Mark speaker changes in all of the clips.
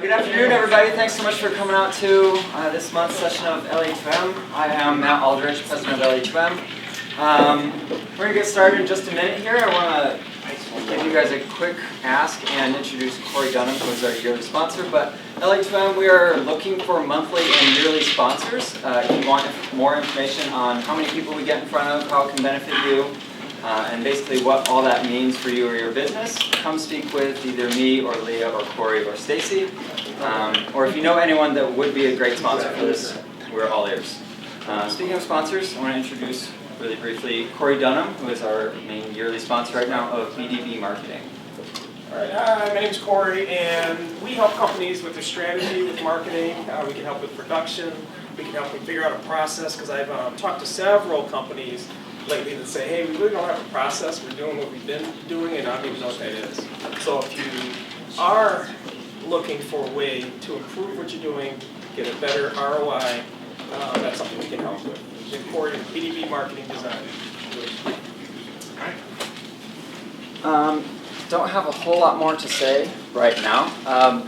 Speaker 1: Good afternoon, everybody. Thanks so much for coming out to this month's session of LA2M. I am Matt Aldrich, president of LA2M. We're going to get started in just a minute here. I want to give you guys a quick ask and introduce Corey Dunham, who is our yearly sponsor. But LA2M, we are looking for monthly and yearly sponsors. If you want more information on how many people we get in front of, how it can benefit you, and basically what all that means for you or your business, come speak with either me or Leah or Corey or Stacy. Or if you know anyone that would be a great sponsor for this, we're all ears. Speaking of sponsors, I want to introduce really briefly Corey Dunham, who is our main yearly sponsor right now of BDB Marketing.
Speaker 2: All right, hi, my name is Corey, and we help companies with their strategy, with marketing. We can help with production. We can help them figure out a process, because I've talked to several companies lately that say, hey, we really don't have a process. We're doing what we've been doing, and I don't even know what that is. So if you are looking for a way to improve what you're doing, get a better ROI, that's something we can help with. Corey, BDB Marketing Design.
Speaker 1: Don't have a whole lot more to say right now.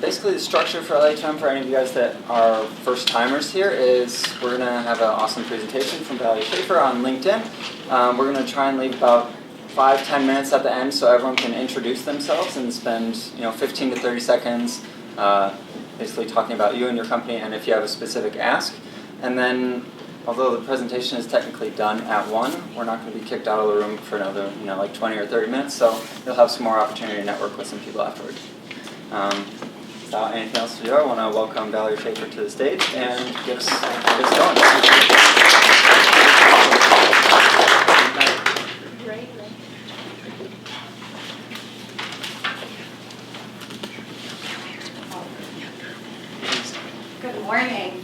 Speaker 1: Basically, the structure for LA2M, for any of you guys that are first timers here, is we're going to have an awesome presentation from Valerie Schaefer on LinkedIn. We're going to try and leave about 5-10 minutes at the end so everyone can introduce themselves and spend 15 to 30 seconds basically talking about you and your company and if you have a specific ask. And then, although the presentation is technically done at 1, we're not going to be kicked out of the room for another, like 20 or 30 minutes, so you'll have some more opportunity to network with some people afterwards. Without anything else to do, I want to welcome Valerie Schaefer to the stage and get us going.
Speaker 3: Good morning.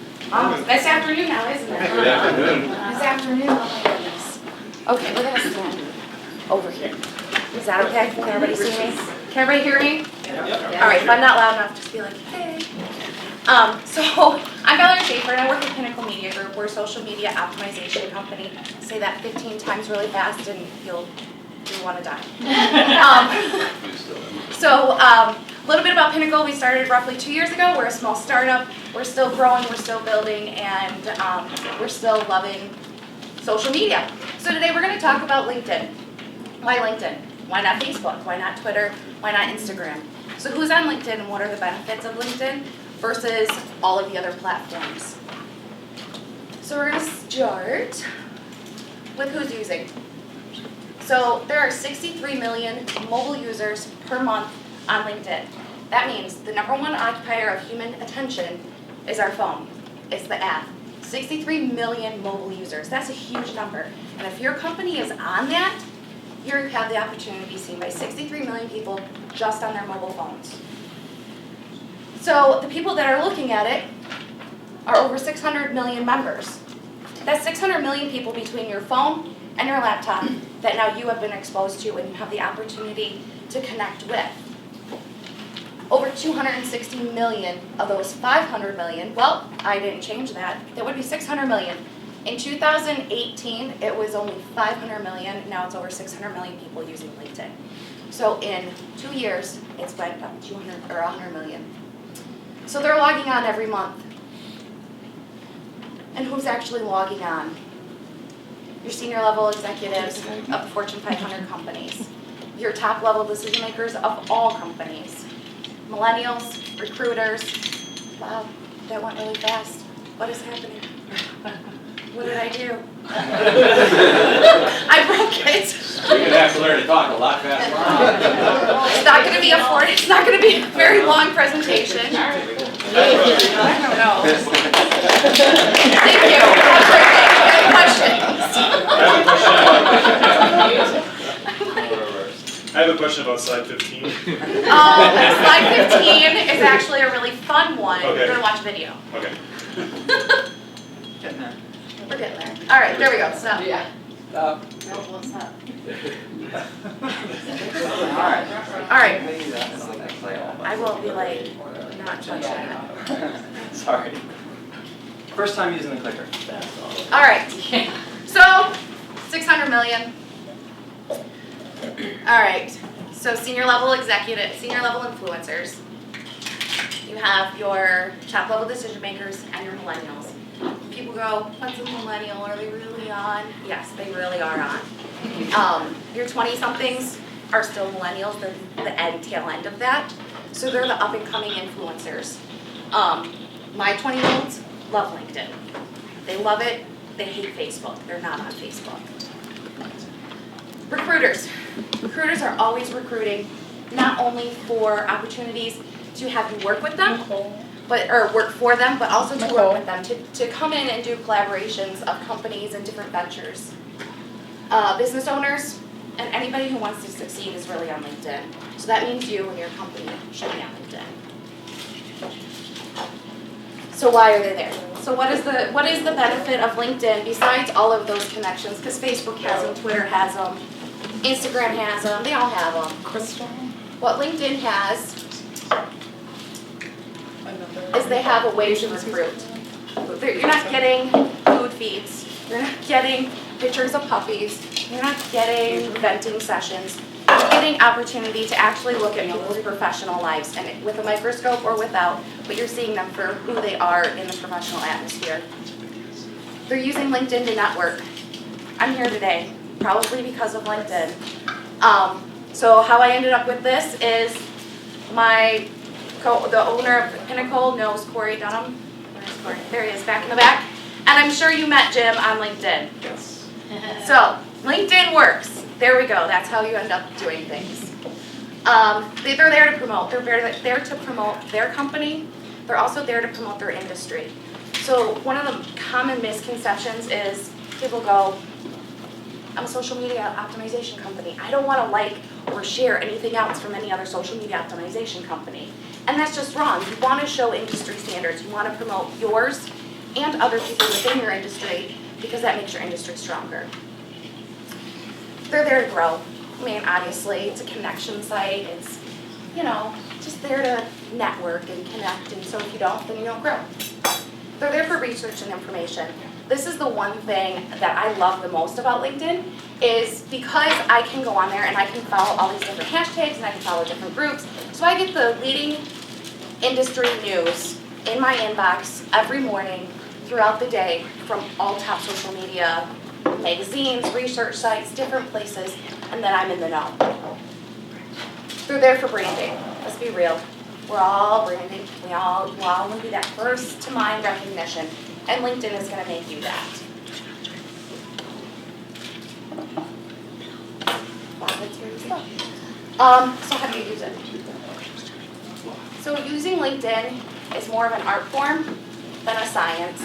Speaker 3: This afternoon now, isn't it?
Speaker 4: Good afternoon.
Speaker 3: This afternoon, oh my goodness. Okay, we're going to stand over here. Is that okay? Can everybody see me? Can everybody hear me?
Speaker 2: Yep.
Speaker 3: All right, if I'm not loud enough, just be like, hey. So, I'm Valerie Schaefer, and I work at Pinnacle Media Group. We're a social media optimization company. Say that 15 times really fast, and you'll want to die. A little bit about Pinnacle. We started roughly 2 years ago. We're a small startup. We're still growing, we're still building, and we're still loving social media. So today we're going to talk about LinkedIn. Why LinkedIn? Why not Facebook? Why not Twitter? Why not Instagram? So who's on LinkedIn and what are the benefits of LinkedIn versus all of the other platforms? So we're going to start with who's using. So there are 63 million mobile users per month on LinkedIn. That means the #1 occupier of human attention is our phone. It's the app. 63 million mobile users. That's a huge number. And if your company is on that, you have the opportunity to be seen by 63 million people just on their mobile phones. So the people that are looking at it are over 600 million members. That's 600 million people between your phone and your laptop that now you have been exposed to and you have the opportunity to connect with. Over 260 million of those 500 million, well, I didn't change that. That would be 600 million. In 2018, it was only 500 million. Now it's over 600 million people using LinkedIn. So in 2 years, it's went up 200 or 100 million. So they're logging on every month. And who's actually logging on? Your senior level executives of the Fortune 500 companies. Your top level decision makers of all companies. Millennials, recruiters. Wow, that went really fast. What is happening? What did I do? I broke it.
Speaker 4: You're going to have to learn to talk a lot faster.
Speaker 3: It's not going to be a very long presentation. I don't know. Thank you.
Speaker 5: I have a question about slide 15.
Speaker 3: Slide 15 is actually a really fun one.
Speaker 5: Okay.
Speaker 3: We're going to watch video.
Speaker 5: Okay.
Speaker 1: Getting there.
Speaker 3: We're getting there. All right, there we go. Stop.
Speaker 1: Yeah.
Speaker 3: No, we'll stop.
Speaker 1: All right.
Speaker 3: I will be like, not touching it.
Speaker 1: Sorry. First time using the clicker.
Speaker 3: All right. So, 600 million. All right. So senior level executive, senior level influencers. You You have your top level decision makers and your millennials. People go, what's a millennial? Are they really on? Yes, they really are on. Your 20-somethings are still millennials, they're the tail end of that. So they're the up and coming influencers. My 20-year-olds love LinkedIn. They love it, they hate Facebook, they're not on Facebook. Recruiters. Recruiters are always recruiting, not only for opportunities to have you work with them, or work for them, but also to work with them, to come in and do collaborations of companies and different ventures. Business owners and anybody who wants to succeed is really on LinkedIn. So that means you and your company should be on LinkedIn. So why are they there? So what is the benefit of LinkedIn besides all of those connections? Because Facebook has them, Twitter has them, Instagram has them, they all have them.
Speaker 6: Crystal?
Speaker 3: What LinkedIn has is they have a way to recruit. You're not getting food feeds, you're not getting pictures of puppies, you're not getting venting sessions. You're getting opportunity to actually look at people's professional lives, and with a microscope or without, but you're seeing them for who they are in the professional atmosphere. They're using LinkedIn to network. I'm here today, probably because of LinkedIn. So how I ended up with this is the owner of Pinnacle knows Corey Dunham. Where's Corey? There he is, back in the back. And I'm sure you met Jim on LinkedIn.
Speaker 2: Yes.
Speaker 3: So LinkedIn works. There we go. That's how you end up doing things. They're there to promote. They're there to promote their company. They're also there to promote their industry. So one of the common misconceptions is people go, I'm a social media optimization company. I don't want to like or share anything else from any other social media optimization company. And that's just wrong. You want to show industry standards. You want to promote yours and other people within your industry because that makes your industry stronger. They're there to grow. I mean, obviously, it's a connection site. It's, just there to network and connect. And so if you don't, then you don't grow. They're there for research and information. This is the one thing that I love the most about LinkedIn is because I can go on there and I can follow all these different hashtags and I can follow different groups. So I get the leading industry news in my inbox every morning throughout the day from all top social media, magazines, research sites, different places, and then I'm in the know. They're there for branding. Let's be real. We're all branding. We all want to be that first to mind recognition, and LinkedIn is going to make you that. So how do you use it? So using LinkedIn is more of an art form than a science.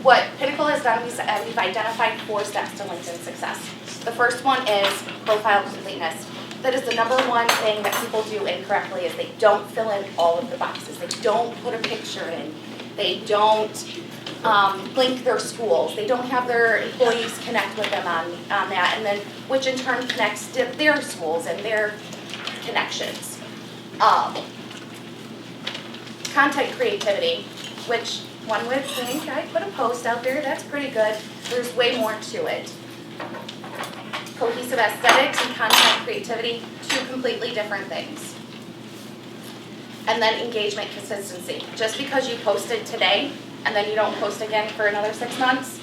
Speaker 3: What Pinnacle has done, we've identified 4 steps to LinkedIn success. The first one is profile completeness. That is the number one thing that people do incorrectly is they don't fill in all of the boxes. They don't put a picture in. They don't link their schools. They don't have their employees connect with them on that, and then which in turn connects to their schools and their connections. Content creativity, which one would think I put a post out there, that's pretty good. There's way more to it. Cohesive aesthetics and content creativity, 2 completely different things. And then engagement consistency. Just because you posted today and then you don't post again for another 6 months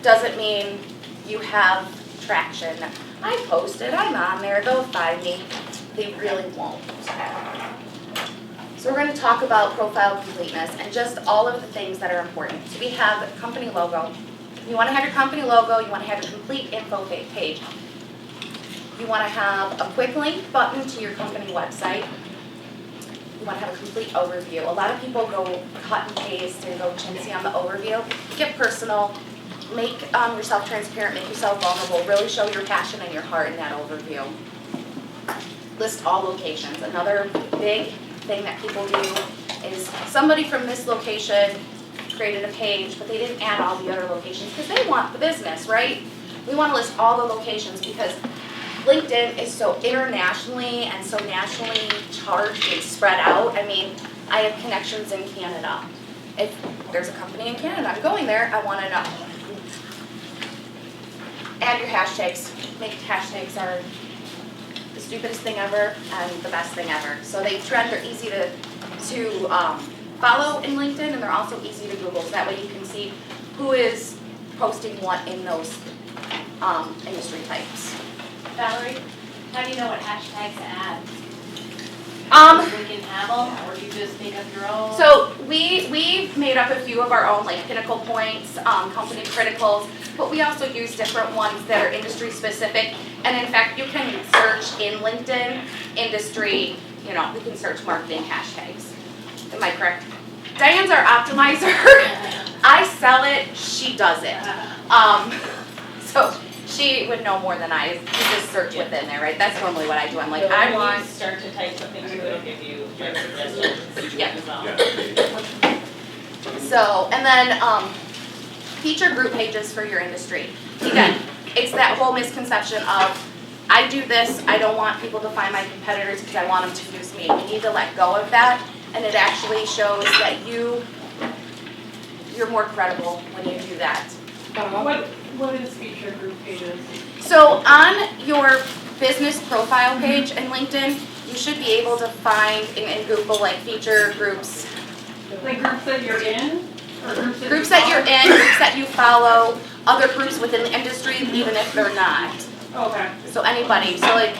Speaker 3: doesn't mean you have traction. I posted, I'm on there, they'll find me. They really won't. So we're going to talk about profile completeness and just all of the things that are important. So we have a company logo. You want to have your company logo, you want to have your complete info page. You want to have a quick link button to your company website. You want to have a complete overview. A lot of people go cut and paste and go chintzy on the overview. Get personal, make yourself transparent, make yourself vulnerable, really show your passion and your heart in that overview. List all locations. Another big thing that people do is somebody from this location created a page, but they didn't add all the other locations because they want the business, right? We want to list all the locations because LinkedIn is so internationally and so nationally charged and spread out. I mean, I have connections in Canada. If there's a company in Canada, I'm going there, I want to know. Add your hashtags. Make hashtags are, this stupidest thing ever and the best thing ever. So they trend, they're easy to follow in LinkedIn, and they're also easy to Google, so that way you can see who is posting what in those industry types.
Speaker 6: Valerie, how do you know what hashtags to add? We can have them, or do you just make up your own?
Speaker 3: So we've made up a few of our own, like Pinnacle points, company criticals, but we also use different ones that are industry specific. And in fact, you can search in LinkedIn industry, you can search marketing hashtags. Am I correct? Diane's our optimizer. I sell it, she does it. So she would know more than I. You just search within there, right? That's normally what I do. I'm like,
Speaker 6: So
Speaker 3: I
Speaker 6: when you
Speaker 3: want.
Speaker 6: start to type something through, it'll give you your suggestions.
Speaker 3: Yeah.
Speaker 6: as well.
Speaker 3: So, and then feature group pages for your industry. Again, it's that whole misconception of, I do this, I don't want people to find my competitors because I want them to use me. You need to let go of that, and it actually shows that you're more credible when you do that.
Speaker 7: What is feature group pages?
Speaker 3: So on your business profile page in LinkedIn, you should be able to find in Google like feature groups.
Speaker 7: Like groups that you're in? Or
Speaker 3: Groups that you're in, groups that you follow, other groups within the industry, even if they're not.
Speaker 7: Okay.
Speaker 3: So anybody, so like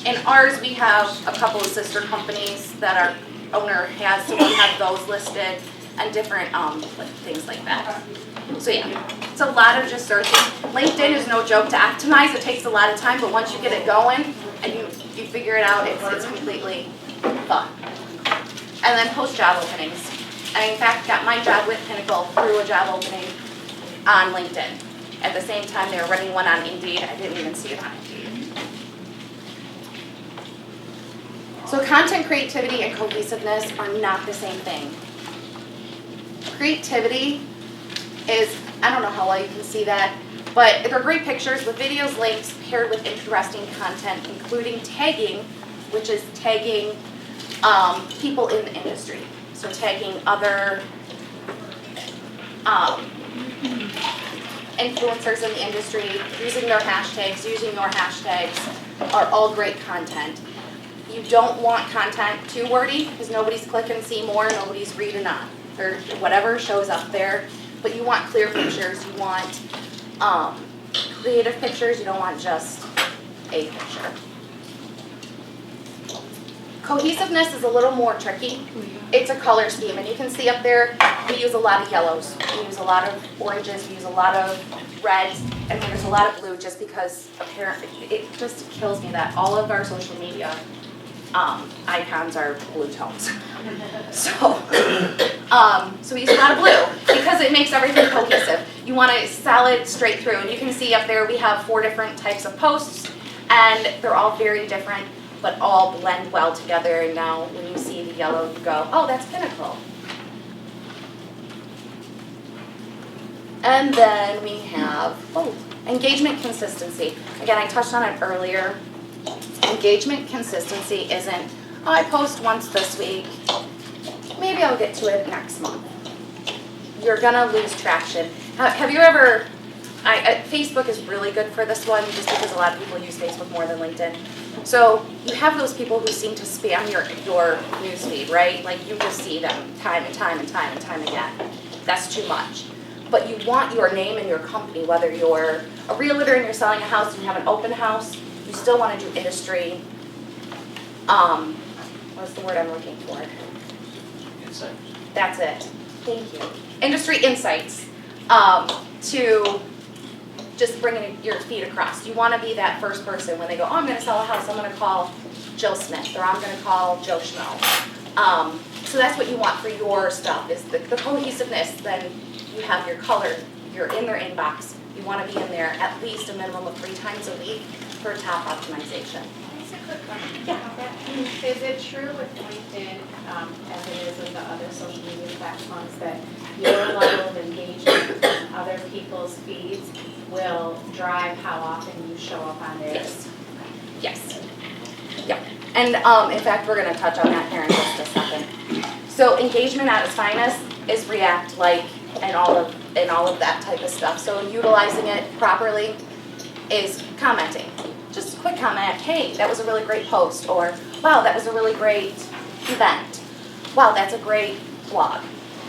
Speaker 3: in ours, we have a couple of sister companies that our owner has, so we have those listed and different like things like that. So yeah, it's a lot of just searching. LinkedIn is no joke to optimize. It takes a lot of time, but once you get it going and you figure it out, it's completely fun. And then post job openings. I in fact got my job with Pinnacle through a job opening on LinkedIn. At the same time, they were running one on Indeed. I didn't even see it on Indeed. So content creativity and cohesiveness are not the same thing. Creativity is, I don't know how well you can see that, but they're great pictures with videos, links, paired with interesting content, including tagging, which is tagging people in the industry. So tagging other influencers in the industry, using their hashtags, using your hashtags are all great content. You don't want content too wordy because nobody's clicking see more, nobody's reading on, or whatever shows up there. But you want clear pictures, you want creative pictures, you don't want just a picture. Cohesiveness is a little more tricky. It's a color scheme, and you can see up there, we use a lot of yellows, we use a lot of oranges, we use a lot of reds, and there's a lot of blue just because apparently, it just kills me that all of our social media icons are blue tones. So we use a lot of blue because it makes everything cohesive. You want a solid straight through, and you can see up there we have 4 different types of posts, and they're all very different, but all blend well together. And now when you see the yellow, you go, oh, that's Pinnacle. And then we have, engagement consistency. Again, I touched on it earlier. Engagement consistency isn't, oh, I post once this week, maybe I'll get to it next month. You're gonna lose traction. Have you ever, Facebook is really good for this one just because a lot of people use Facebook more than LinkedIn. So you have those people who seem to spam your newsfeed, right? Like you just see them time and time and time and time again. That's too much. But you want your name and your company, whether you're a realtor and you're selling a house and you have an open house, you still want to do industry, what's the word I'm looking for?
Speaker 1: Insight.
Speaker 3: That's it. Thank you. Industry insights to just bring your feet across. You want to be that first person when they go, oh, I'm going to sell a house, I'm going to call Jill Smith, or I'm going to call Joe Schmo. So that's what you want for your stuff, is the cohesiveness. Then you have your color, you're in their inbox. You want to be in there at least a minimum of 3 times a week for top optimization.
Speaker 8: Just a quick question.
Speaker 3: Yeah.
Speaker 8: Is it true with LinkedIn, as it is with the other social media platforms, that your level of engagement on other people's feeds will drive how often you show up on theirs?
Speaker 3: Yes. Yeah. And in fact, we're going to touch on that here in just a second. So engagement at its finest is React, like, and all of that type of stuff. So utilizing it properly is commenting. just a quick comment, hey, that was a really great post, or wow, that was a really great event. Wow, that's a great blog.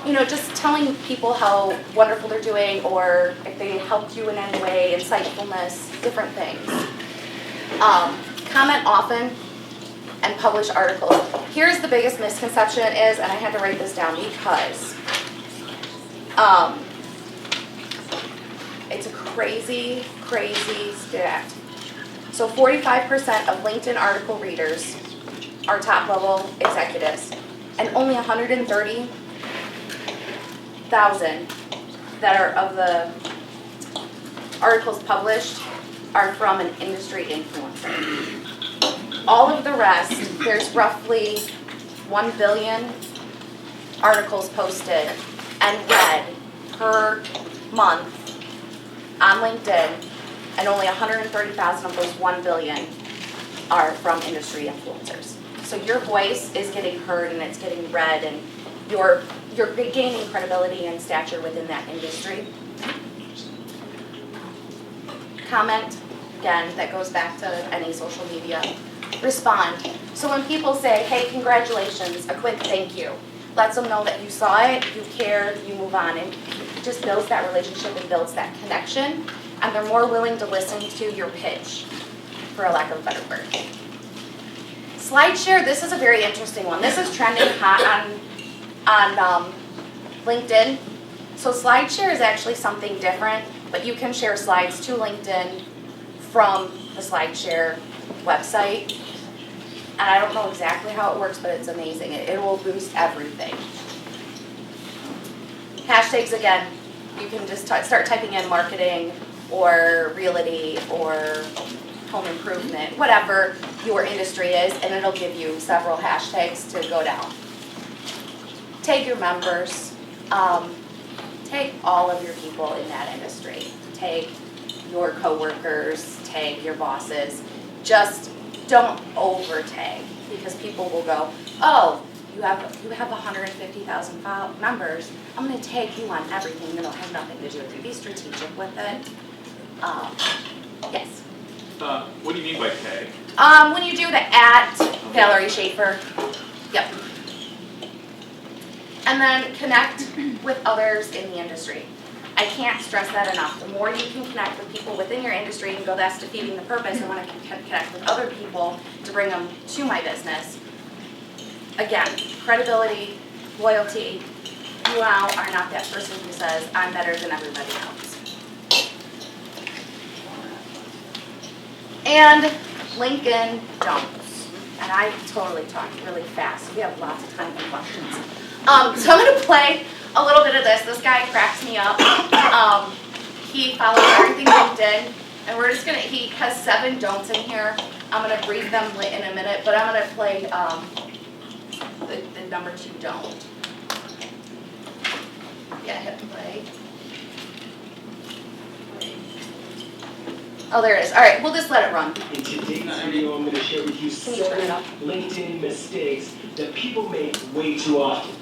Speaker 3: You know, just telling people how wonderful they're doing, or if they helped you in any way, insightfulness, different things. Comment often and publish articles. Here's the biggest misconception is, and I had to write this down because it's a crazy, crazy stat. So 45% of LinkedIn article readers are top level executives, and only 130,000 that are of the articles published are from an industry influencer. All of the rest, there's roughly 1 billion articles posted and read per month on LinkedIn, and only 130,000 of those 1 billion are from industry influencers. So your voice is getting heard and it's getting read, and you're gaining credibility and stature within that industry. Comment, again, that goes back to any social media. Respond. So when people say, hey, congratulations, a quick thank you, lets them know that you saw it, you cared, you move on, and it just builds that relationship and builds that connection, and they're more willing to listen to your pitch, for a lack of a better word. SlideShare, this is a very interesting one. This is trending hot on LinkedIn. So SlideShare is actually something different, but you can share slides to LinkedIn from the SlideShare website. And I don't know exactly how it works, but it's amazing. It will boost everything. Hashtags, again, you can just start typing in marketing or realty or home improvement, whatever your industry is, and it'll give you several hashtags to go down. Tag your members. Tag all of your people in that industry. Tag your coworkers, tag your bosses. Just don't over tag, because people will go, oh, you have 150,000 members. I'm going to tag you on everything that'll have nothing to do with you. Be strategic with it. Yes.
Speaker 4: What do you mean by tag?
Speaker 3: When you do the @Valerie Schaefer. Yep. And then connect with others in the industry. I can't stress that enough. The more you can connect with people within your industry and go, that's defeating the purpose, I want to connect with other people to bring them to my business. Again, credibility, loyalty. You now are not that person who says, I'm better than everybody else. And LinkedIn don'ts. And I totally talked really fast. We have lots of time for questions. So I'm going to play a little bit of this. This guy cracks me up. He follows everything LinkedIn, and we're just gonna. He has 7 don'ts in here. I'm gonna brief them in a minute, but I'm gonna play the number 2 don't. Yeah, hit play. Oh, there it is. All right, we'll just let it run.
Speaker 9: In today's video, I'm going to share with you
Speaker 3: Can you turn it
Speaker 9: 7
Speaker 3: up?
Speaker 9: LinkedIn mistakes that people make way too often.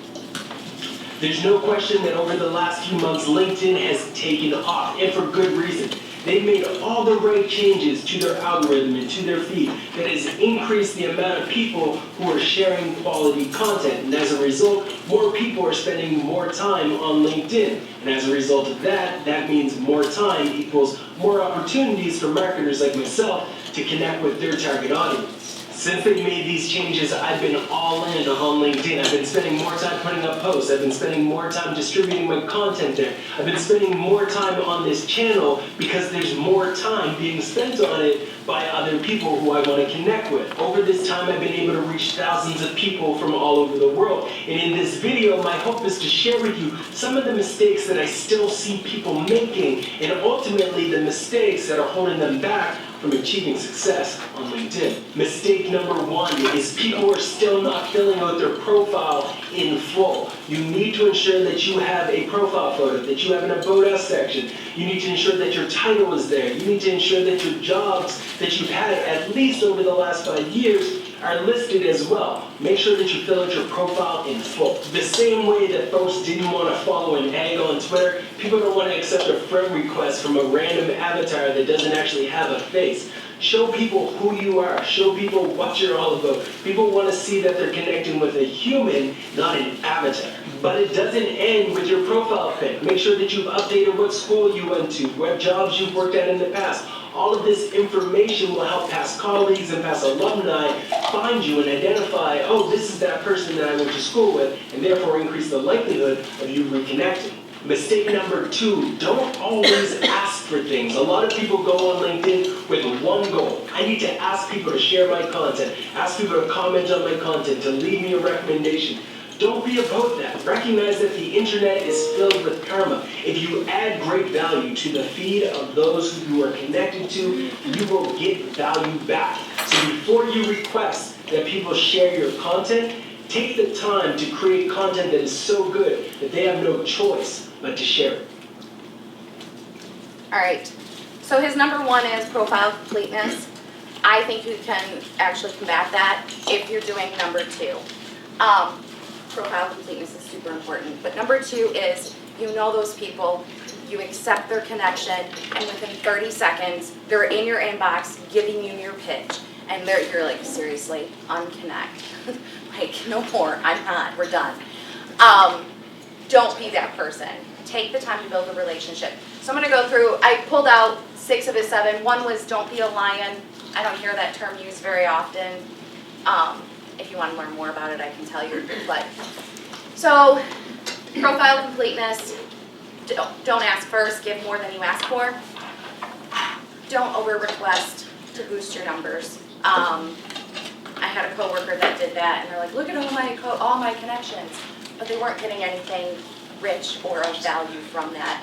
Speaker 9: There's no question that over the last few months, LinkedIn has taken off, and for good reason. They've made all the right changes to their algorithm and to their feed that has increased the amount of people who are sharing quality content. And as a result, more people are spending more time on LinkedIn. And as a result of that, that means more time equals more opportunities for marketers like myself to connect with their target audience. Since they made these changes, I've been all in on LinkedIn. I've been spending more time putting up posts. I've been spending more time distributing my content there. I've been spending more time on this channel because there's more time being spent on it by other people who I want to connect with. Over this time, I've been able to reach thousands of people from all over the world. And in this video, my hope is to share with you some of the mistakes that I still see people making, and ultimately the mistakes that are holding them back from achieving success on LinkedIn. Mistake number 1 is people are still not filling out their profile in full. You need to ensure that you have a profile photo, that you have an About Us section. You need to ensure that your title is there. You need to ensure that your jobs that you've had at least over the last 5 years are listed as well. Make sure that you fill out your profile in full. The same way that folks didn't want to follow an egg on Twitter, people don't want to accept a friend request from a random avatar that doesn't actually have a face. Show people who you are. Show people what you're all about. People want to see that they're connecting with a human, not an avatar. But it doesn't end with your profile pic. Make sure that you've updated what school you went to, what jobs you've worked at in the past. All of this information will help past colleagues and past alumni find you and identify, oh, this is that person that I went to school with, and therefore increase the likelihood of you reconnecting. Mistake number 2, don't always ask for things. A lot of people go on LinkedIn with one goal. I need to ask people to share my content, ask people to comment on my content, to leave me a recommendation. Don't be about that. Recognize that the internet is filled with karma. If you add great value to the feed of those who you are connected to, you will get value back. So before you request that people share your content, take the time to create content that is so good that they have no choice but to share it.
Speaker 3: All right, so his number 1 is profile completeness. I think you can actually combat that if you're doing number 2. Profile completeness is super important. But number 2 is you know those people, you accept their connection, and within 30 seconds, they're in your inbox giving you your pitch. And you're like, seriously, unconnect. Like, no more, I'm not, we're done. Don't be that person. Take the time to build a relationship. So I'm gonna go through, I pulled out 6 of his 7. 1 was don't be a lion. I don't hear that term used very often. If you want to learn more about it, I can tell you. But so, profile completeness. Don't ask first. Give more than you ask for. Don't over request to boost your numbers. I had a coworker that did that, and they're like, "Look at all my connections," but they weren't getting anything rich or of value from that.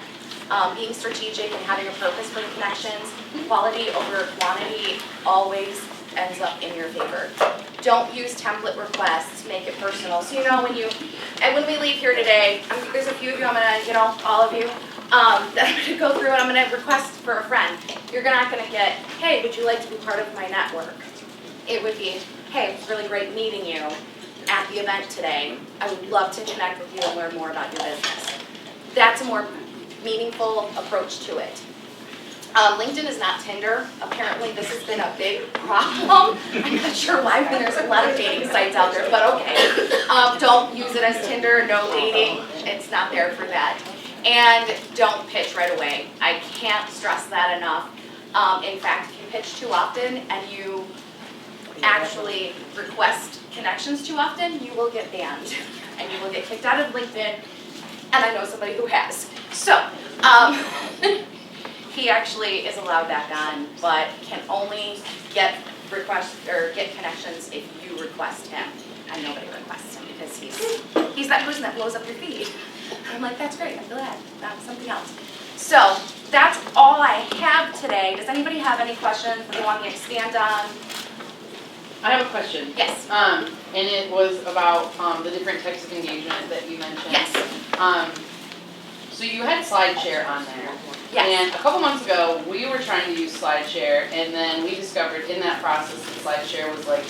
Speaker 3: Being strategic and having a purpose for the connections. Quality over quantity always ends up in your favor. Don't use template requests, make it personal. So when we leave here today, there's a few of you, I'm gonna, all of you, that I'm gonna go through and I'm gonna request for a friend. You're not gonna get, hey, would you like to be part of my network? It would be, hey, it was really great meeting you at the event today. I would love to connect with you and learn more about your business. That's a more meaningful approach to it. LinkedIn is not Tinder. Apparently this has been a big problem. I'm not sure why when there's a lot of dating sites out there, but okay. Don't use it as Tinder, no dating. It's not there for that. And don't pitch right away. I can't stress that enough. In fact, if you pitch too often and you actually request connections too often, you will get banned. And you will get kicked out of LinkedIn. And I know somebody who has. So, he actually is allowed back on, but can only get requests or get connections if you request him, and nobody requests him because he's that person that blows up your feed. I'm like, that's great. I'm glad. That's something else. So that's all I have today. Does anybody have any questions that they want me to expand on?
Speaker 10: I have a question.
Speaker 3: Yes.
Speaker 10: And it was about the different types of engagement that you mentioned.
Speaker 3: Yes.
Speaker 10: So you had SlideShare on there.
Speaker 3: Yes.
Speaker 10: And a couple months ago, we were trying to use SlideShare, and then we discovered in that process that SlideShare was like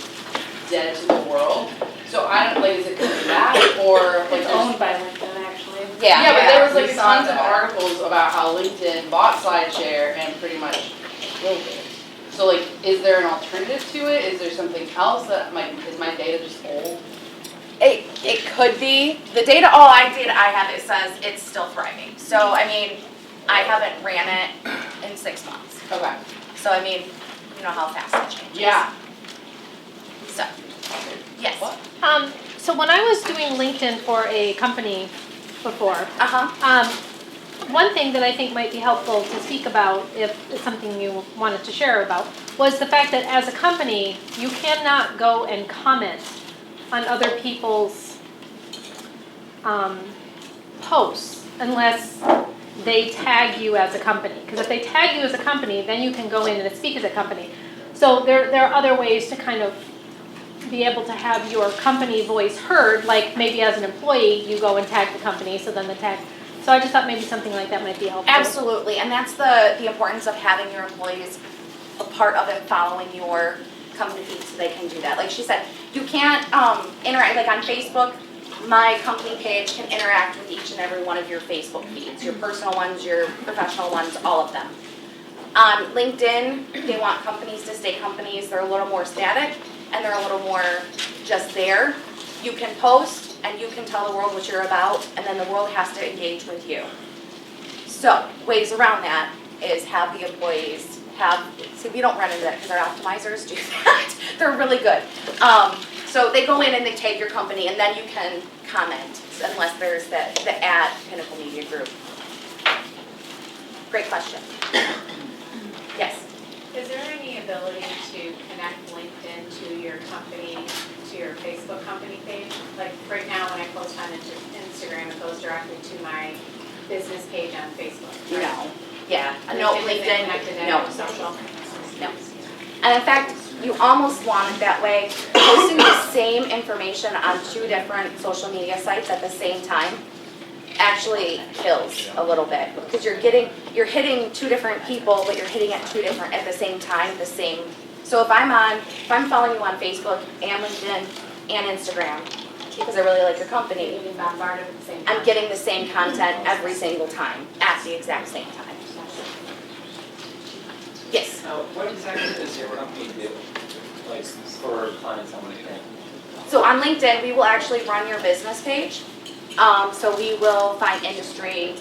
Speaker 10: dead to the world. So I don't, like, is it coming back, or like
Speaker 7: It's owned by LinkedIn, actually.
Speaker 10: Yeah, but there was like
Speaker 3: we saw
Speaker 10: tons of
Speaker 3: that.
Speaker 10: articles about how LinkedIn bought SlideShare and pretty much killed it. So like, is there an alternative to it? Is there something else that is my data just old?
Speaker 3: It could be. The data, all I have, it says it's still thriving. So, I mean, I haven't ran it in 6 months.
Speaker 10: Okay.
Speaker 3: So, I mean, you know how fast it changes.
Speaker 10: Yeah.
Speaker 3: So, yes.
Speaker 10: What?
Speaker 11: So when I was doing LinkedIn for a company before, one thing that I think might be helpful to speak about, if it's something you wanted to share about, was the fact that as a company, you cannot go and comment on other people's posts unless they tag you as a company. Because if they tag you as a company, then you can go in and speak as a company. So there are other ways to kind of be able to have your company voice heard, like maybe as an employee, you go and tag the company, so then the tag. So I just thought maybe something like that might be helpful.
Speaker 3: Absolutely, and that's the importance of having your employees a part of and following your company feed so they can do that. Like she said, you can't interact, like on Facebook, my company page can interact with each and every one of your Facebook feeds, your personal ones, your professional ones, all of them. On LinkedIn, they want companies to stay companies. They're a little more static and they're a little more just there. You can post and you can tell the world what you're about, and then the world has to engage with you. So ways around that is have the employees see, we don't run into that because our optimizers do that. They're really good. So they go in and they tag your company, and then you can comment unless there's the at Pinnacle Media Group. Great question. Yes.
Speaker 8: Is there any ability to connect LinkedIn to your company, to your Facebook company page? Like right now when I post on Instagram, it goes directly to my business page on Facebook. Right?
Speaker 3: No. Yeah. No, LinkedIn.
Speaker 8: Connected to
Speaker 3: No.
Speaker 8: social.
Speaker 3: No. And in fact, you almost want it that way. Posting the same information on 2 different social media sites at the same time actually kills a little bit because you're hitting 2 different people, but you're hitting it 2 different at the same time, the same. So if I'm following you on Facebook and LinkedIn and Instagram because I really like your company,
Speaker 8: Being bombarded with the same.
Speaker 3: I'm getting the same content every single time at the exact same time. Yes.
Speaker 1: What exactly does your company do, like, for clients on LinkedIn?
Speaker 3: So on LinkedIn, we will actually run your business page. So we will find industry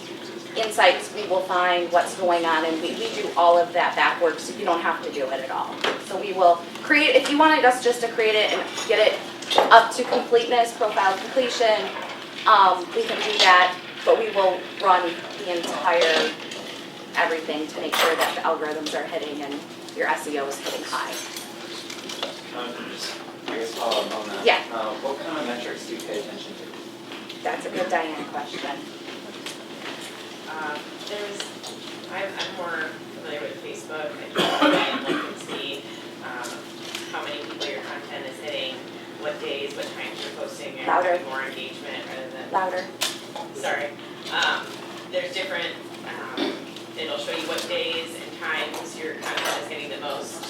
Speaker 3: insights, we will find what's going on, and we do all of that backwards, so you don't have to do it at all. So we will create, if you wanted us just to create it and get it up to completeness, profile completion, we can do that, but we will run the entire everything to make sure that the algorithms are hitting and your SEO is hitting high.
Speaker 1: Just, I guess, follow up on that.
Speaker 3: Yeah.
Speaker 1: What kind of metrics do you pay attention to?
Speaker 3: That's a good Diane question.
Speaker 12: I'm more familiar with Facebook. I look and see how many people your content is hitting, what days, what times you're posting, and
Speaker 3: Louder.
Speaker 12: more engagement rather than.
Speaker 3: Louder.
Speaker 12: Sorry. There's different. It'll show you what days and times your content is getting the most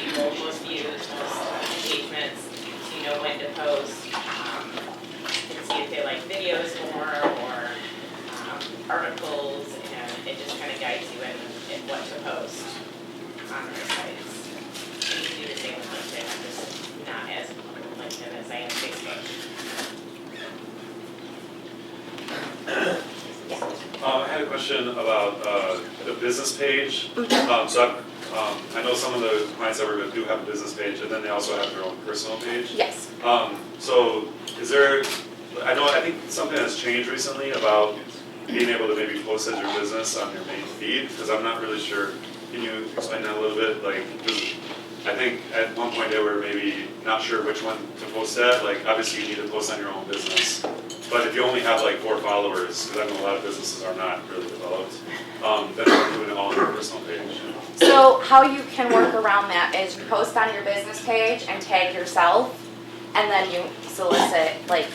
Speaker 12: people, most views, most engagements. So you know when to post. You can see if they like videos more or articles, and it just kind of guides you in what to post on their sites. And you can do the same with LinkedIn. I'm just not as familiar with LinkedIn as I am Facebook.
Speaker 5: I had a question about the business page. I know some of the clients I work with do have a business page, and then they also have their own personal page.
Speaker 3: Yes.
Speaker 5: So is there, I think something has changed recently about being able to maybe post as your business on your main feed, because I'm not really sure. Can you explain that a little bit? Like, 'cause I think at one point they were maybe not sure which one to post at. Like, obviously you need to post on your own business. But if you only have like 4 followers, because I know a lot of businesses are not really developed, then I'm doing it all on your personal page.
Speaker 3: So how you can work around that is you post on your business page and tag yourself, and then you solicit like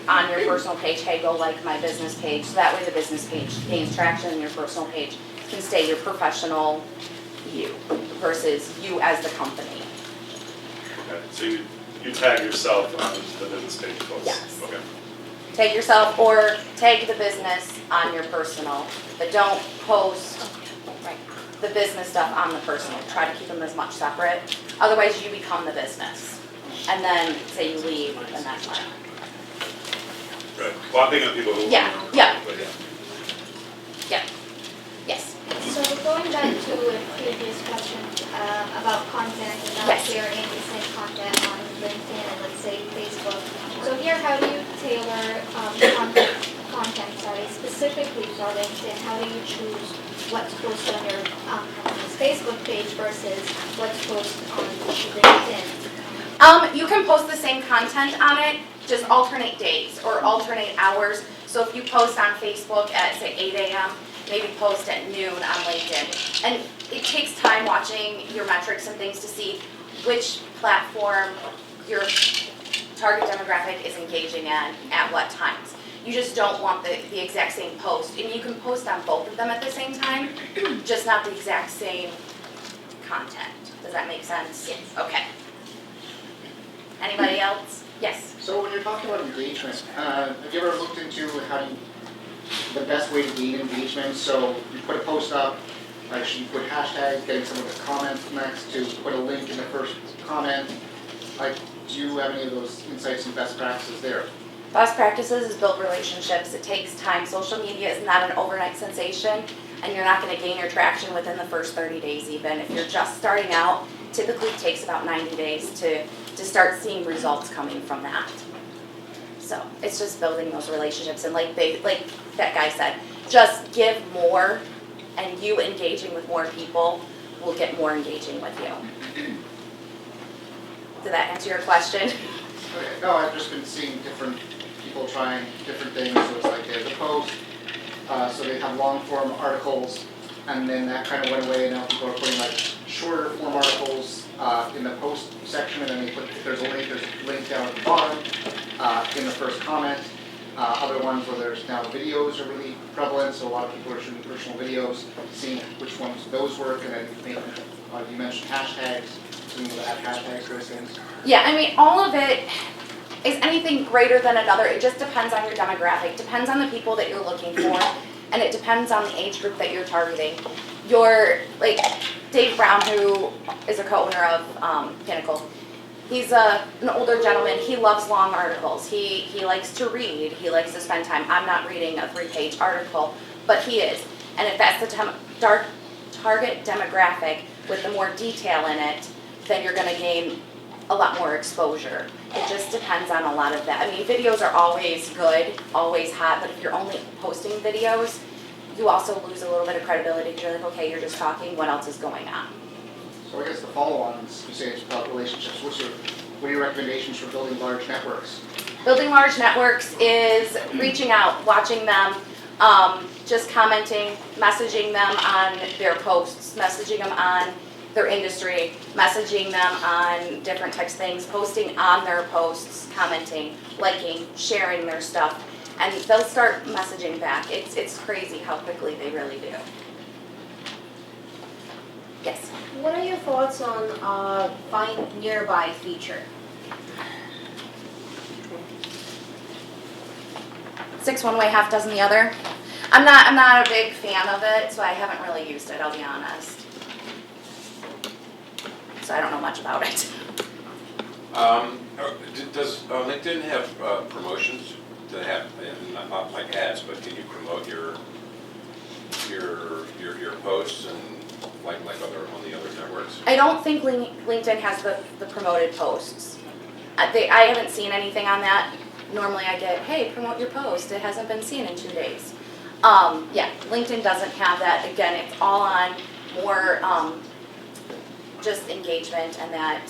Speaker 3: on your personal page, hey, go like my business page. So that way the business page gains traction and your personal page can stay your professional you versus you as the company.
Speaker 5: Okay, so you tag yourself on the business page post?
Speaker 3: Yes.
Speaker 5: Okay.
Speaker 3: Tag yourself or tag the business on your personal, but don't post the business stuff on the personal. Try to keep them as much separate. Otherwise you become the business. And then say you leave, and that's fine.
Speaker 5: Right. Well, I'm thinking of people who.
Speaker 3: Yeah, yeah.
Speaker 5: But yeah.
Speaker 3: Yeah. Yes.
Speaker 13: So going back to a previous question about content and not
Speaker 3: Yes.
Speaker 13: sharing the same content on LinkedIn and let's say Facebook. So here, how do you tailor content specifically for LinkedIn? How do you choose what's posted on your company's Facebook page versus what's posted on LinkedIn?
Speaker 3: You can post the same content on it, just alternate days or alternate hours. So if you post on Facebook at say 8 a.m., maybe post at noon on LinkedIn. And it takes time watching your metrics and things to see which platform your target demographic is engaging in at what times. You just don't want the exact same post. And you can post on both of them at the same time, just not the exact same content. Does that make sense? Yes. Okay. Anybody else? Yes.
Speaker 14: So when you're talking about engagement, have you ever looked into the best way to gain engagement? So you put a post up, Like, should you put hashtags, getting someone to comment next, to put a link in the first comment? Like, do you have any of those insights and best practices there?
Speaker 3: Best practices is build relationships. It takes time. Social media is not an overnight sensation, and you're not going to gain your traction within the first 30 days even. If you're just starting out, typically it takes about 90 days to start seeing results coming from that. So it's just building those relationships, and like that guy said, just give more, and you engaging with more people will get more engaging with you. Did that answer your question?
Speaker 14: Okay, no, I've just been seeing different people trying different things. So it's like there's a post, so they have long form articles, and then that kind of went away, and now people are putting like shorter form articles in the post section, and then they put, if there's a link down at the bottom in the first comment. Other ones where there's now videos are really prevalent, so a lot of people are shooting personal videos, seeing which ones those work, and then you mentioned hashtags, so you know, add hashtags for those things.
Speaker 3: Yeah, I mean, all of it is anything greater than another. It just depends on your demographic, depends on the people that you're looking for, and it depends on the age group that you're targeting. Like Dave Brown, who is a co-owner of Pinnacle, he's an older gentleman. He loves long articles. He likes to read. He likes to spend time. I'm not reading a 3-page article, but he is. And if that's the target demographic with the more detail in it, then you're going to gain a lot more exposure. It just depends on a lot of that. I mean, videos are always good, always hot, but if you're only posting videos, you also lose a little bit of credibility. You're like, okay, you're just talking, what else is going on?
Speaker 14: So I guess the follow-on is, you say it's about relationships. What are your recommendations for building large networks?
Speaker 3: Building large networks is reaching out, watching them, just commenting, messaging them on their posts, messaging them on their industry, messaging them on different types of things, posting on their posts, commenting, liking, sharing their stuff, and they'll start messaging back. It's crazy how quickly they really do. Yes?
Speaker 7: What are your thoughts on find nearby feature?
Speaker 3: 6 one way, half dozen the other. I'm not a big fan of it, so I haven't really used it, I'll be honest. So I don't know much about it.
Speaker 15: Does LinkedIn have promotions? Do they have, not like ads, but can you promote your posts and like other on the other networks?
Speaker 3: I don't think LinkedIn has the promoted posts. I haven't seen anything on that. Normally I get, hey, promote your post. It hasn't been seen in 2 days. Yeah, LinkedIn doesn't have that. Again, it's all on more just engagement and that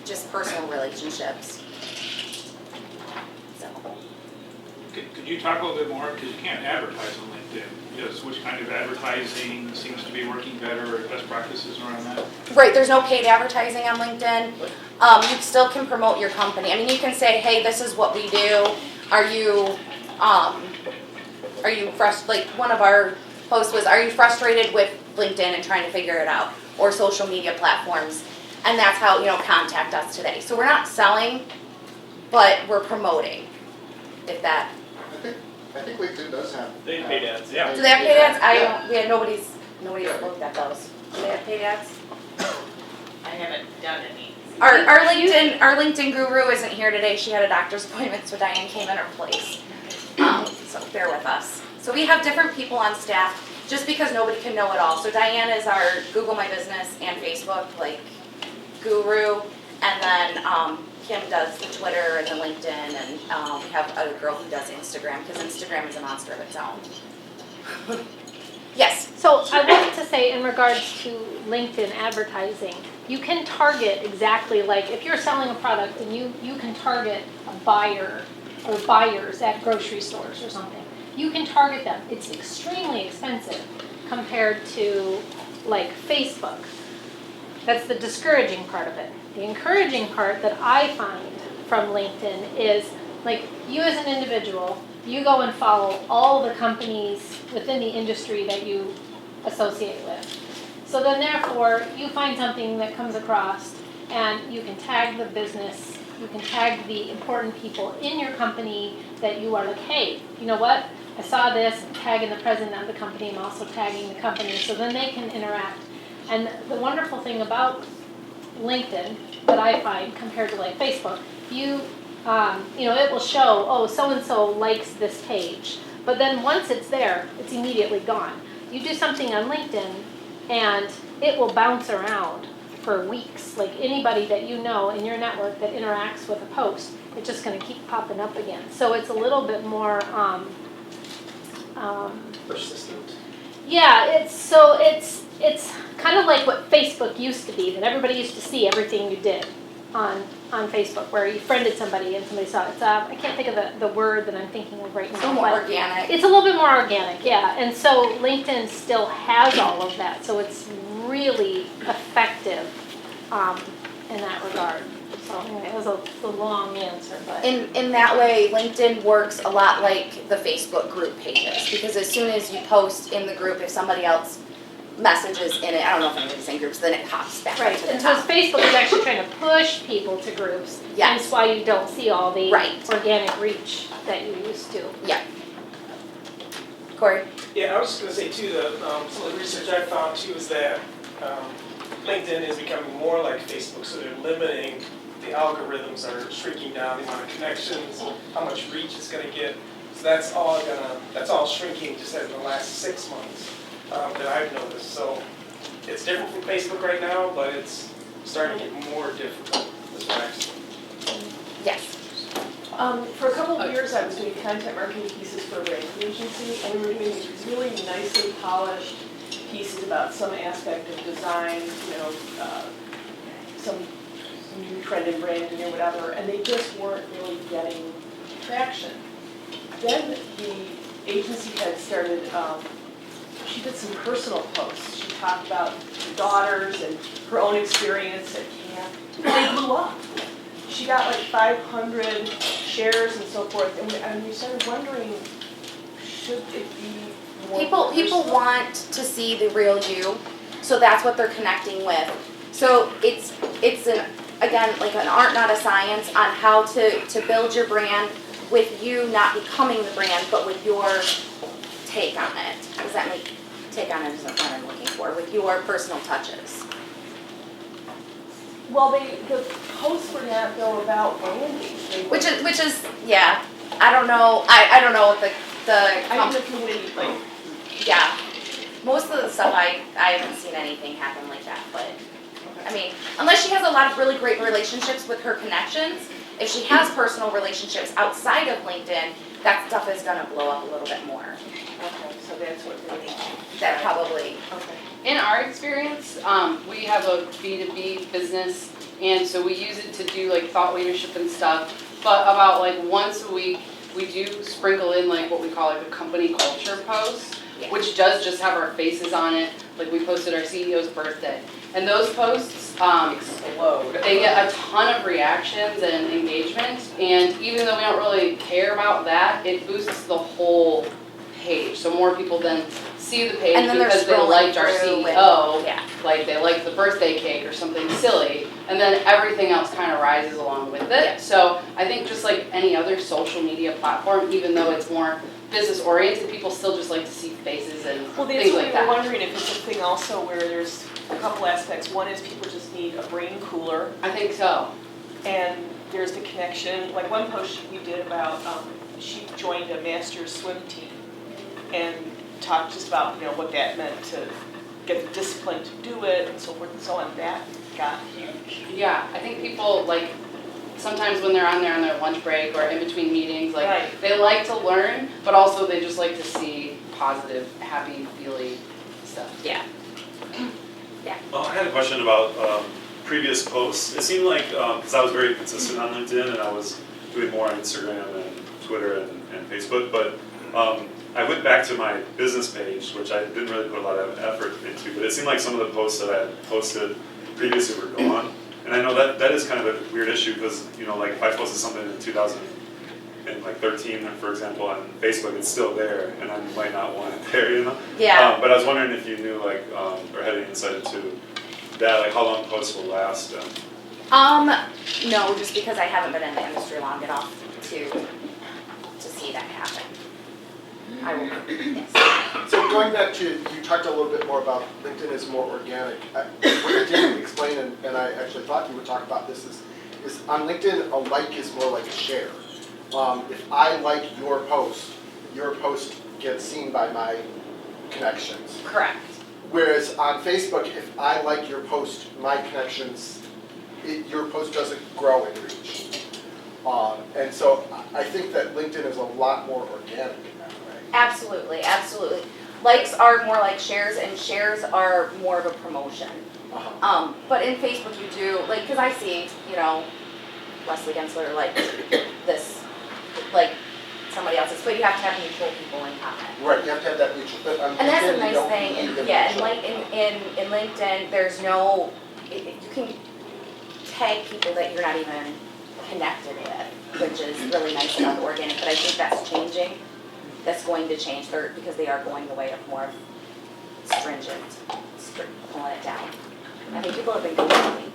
Speaker 3: just personal relationships. So.
Speaker 4: Could you talk a little bit more, because you can't advertise on LinkedIn, just which kind of advertising seems to be working better, or best practices around that?
Speaker 3: Right, there's no paid advertising on LinkedIn. You still can promote your company. I mean, you can say, hey, this is what we do. Are you like one of our posts was, are you frustrated with LinkedIn and trying to figure it out? Or social media platforms. And that's how, contact us today. So we're not selling, but we're promoting, if that.
Speaker 14: I think LinkedIn does have.
Speaker 2: They have paid ads, yeah.
Speaker 3: Do they have paid ads? Nobody's looked at those. Do they have paid ads?
Speaker 12: I haven't done any.
Speaker 3: Our LinkedIn guru isn't here today. She had a doctor's appointment, so Diane came in her place. So bear with us. So we have different people on staff, just because nobody can know it all. So Diane is our Google My Business and Facebook guru, and then Kim does the Twitter and the LinkedIn, and we have a girl who does Instagram, because Instagram is a monster of its own. Yes?
Speaker 11: So I wanted to say in regards to LinkedIn advertising, you can target exactly like if you're selling a product and you can target a buyer or buyers at grocery stores or something. You can target them. It's extremely expensive compared to like Facebook. That's the discouraging part of it. The encouraging part that I find from LinkedIn is like you as an individual, you go and follow all the companies within the industry that you associate with. So then therefore, you find something that comes across and you can tag the business You can tag the important people in your company that you are like, hey, you know what? I saw this, I'm tagging the president of the company, I'm also tagging the company, so then they can interact. And the wonderful thing about LinkedIn that I find compared to like Facebook, you know, it will show, oh, so-and-so likes this page. But then once it's there, it's immediately gone. You do something on LinkedIn and it will bounce around for weeks. Like anybody that you know in your network that interacts with a post, it's just gonna keep popping up again. So it's a little bit more,
Speaker 2: Persistent.
Speaker 11: yeah, it's kind of like what Facebook used to be, that everybody used to see everything you did on Facebook, where you friended somebody and somebody saw it. It's, I can't think of the word that I'm thinking of right now.
Speaker 3: It's a little more organic.
Speaker 11: It's a little bit more organic, yeah. And so LinkedIn still has all of that, so it's really effective in that regard. So anyway, it was a long answer, but.
Speaker 3: In that way, LinkedIn works a lot like the Facebook group pages, because as soon as you post in the group, if somebody else messages in it, I don't know if I'm in the same groups, then it pops back up
Speaker 11: Right,
Speaker 3: to the
Speaker 11: and so
Speaker 3: top.
Speaker 11: Facebook is actually trying to push people to groups.
Speaker 3: Yes.
Speaker 11: That's why you don't see all the
Speaker 3: Right.
Speaker 11: organic reach that you used to.
Speaker 3: Yeah. Corey?
Speaker 2: Yeah, I was just gonna say too, that some of the research I found too is that LinkedIn is becoming more like Facebook, so they're limiting, the algorithms are shrinking down the amount of connections, how much reach it's gonna get. So that's all shrinking just in the last 6 months that I've noticed. So it's different from Facebook right now, but it's starting to get more difficult as well.
Speaker 3: Yes.
Speaker 16: For a couple of years, I was doing content marketing pieces for a brand agency, and we were doing these really nicely polished pieces about some aspect of design, you know, some new trend in branding or whatever, and they just weren't really getting traction. Then the agency had started, she did some personal posts. She talked about her daughters and her own experience at camp. They blew up. She got like 500 shares and so forth, and we started wondering, should it be more
Speaker 3: People
Speaker 16: personal?
Speaker 3: want to see the real you, so that's what they're connecting with. So it's again, like an art, not a science, on how to build your brand with you not becoming the brand, but with your take on it. Does that make, take on it isn't what I'm looking for, with your personal touches.
Speaker 16: Well, the posts were not though about branding.
Speaker 3: Which is, yeah, I don't know, I don't know what the
Speaker 16: I think the community, like,
Speaker 3: yeah. Most of the stuff I haven't seen anything happen like that, but, I mean, unless she has a lot of really great relationships with her connections, if she has personal relationships outside of LinkedIn, that stuff is gonna blow up a little bit more.
Speaker 16: okay, so that's what they
Speaker 3: That probably,
Speaker 16: okay.
Speaker 10: In our experience, we have a B2B business, and so we use it to do like thought leadership and stuff. But about like once a week, we do sprinkle in like what we call like a company culture post, which does just have our faces on it. Like we posted our CEO's birthday, and those posts explode. They get a ton of reactions and engagement, and even though we don't really care about that, it boosts the whole page. So more people then see the page
Speaker 3: and then they're
Speaker 10: because they
Speaker 3: scrolling
Speaker 10: liked our
Speaker 3: through
Speaker 10: CEO,
Speaker 3: yeah.
Speaker 10: like they liked the birthday cake or something silly, and then everything else kind of rises along with it.
Speaker 3: Yeah.
Speaker 10: So I think just like any other social media platform, even though it's more business oriented, people still just like to see faces and
Speaker 16: Well, that's
Speaker 10: things
Speaker 16: what
Speaker 10: like
Speaker 16: we were
Speaker 10: that.
Speaker 16: wondering, if it's a thing also where there's a couple aspects. One is people just need a brain cooler,
Speaker 10: I think so.
Speaker 16: and there's the connection. Like one post we did about, she joined a master's swim team and talked just about, you know, what that meant to get the discipline to do it and so forth and so on. That got huge.
Speaker 10: Yeah, I think people like sometimes when they're on their lunch break or in between meetings, like
Speaker 16: Right.
Speaker 10: they like to learn, but also they just like to see positive, happy, feely stuff.
Speaker 3: Yeah.
Speaker 5: I had a question about previous posts. It seemed like, because I was very consistent on LinkedIn and I was doing more on Instagram and Twitter and Facebook, but I went back to my business page, which I didn't really put a lot of effort into, but it seemed like some of the posts that I had posted previously were gone. And I know that is kind of a weird issue because, you know, like if I posted something in 2013, for example, on Facebook, it's still there, and I might not want it there, you know?
Speaker 3: Yeah.
Speaker 5: But I was wondering if you knew, like, or had any insight into that, like how long posts will last.
Speaker 3: No, just because I haven't been in the industry long enough to see that happen. I will, yes.
Speaker 17: So going back to, you talked a little bit more about LinkedIn is more organic. What you didn't explain, and I actually thought you would talk about this, is on LinkedIn, a like is more like a share. If I like your post gets seen by my connections.
Speaker 3: Correct.
Speaker 17: Whereas on Facebook, if I like your post, my connections, your post doesn't grow in reach. And so I think that LinkedIn is a lot more organic in that way.
Speaker 3: Absolutely, absolutely. Likes are more like shares, and shares are more of a promotion. But in Facebook you do, like, because I see, you know, Leslie Gensler like this, like somebody else's, but you have to have mutual people in comment.
Speaker 17: Right, you have to have that mutual, but on
Speaker 3: And that's
Speaker 17: LinkedIn,
Speaker 3: a nice
Speaker 17: you don't
Speaker 3: thing,
Speaker 17: need
Speaker 3: and
Speaker 17: the
Speaker 3: yeah, and
Speaker 17: mutual.
Speaker 3: like in LinkedIn, there's no, you can tag people that you're not even connected with, which is really nice about the organic, but I think that's changing. That's going to change because they are going the way of more stringent, pulling it down. I think people have been complaining.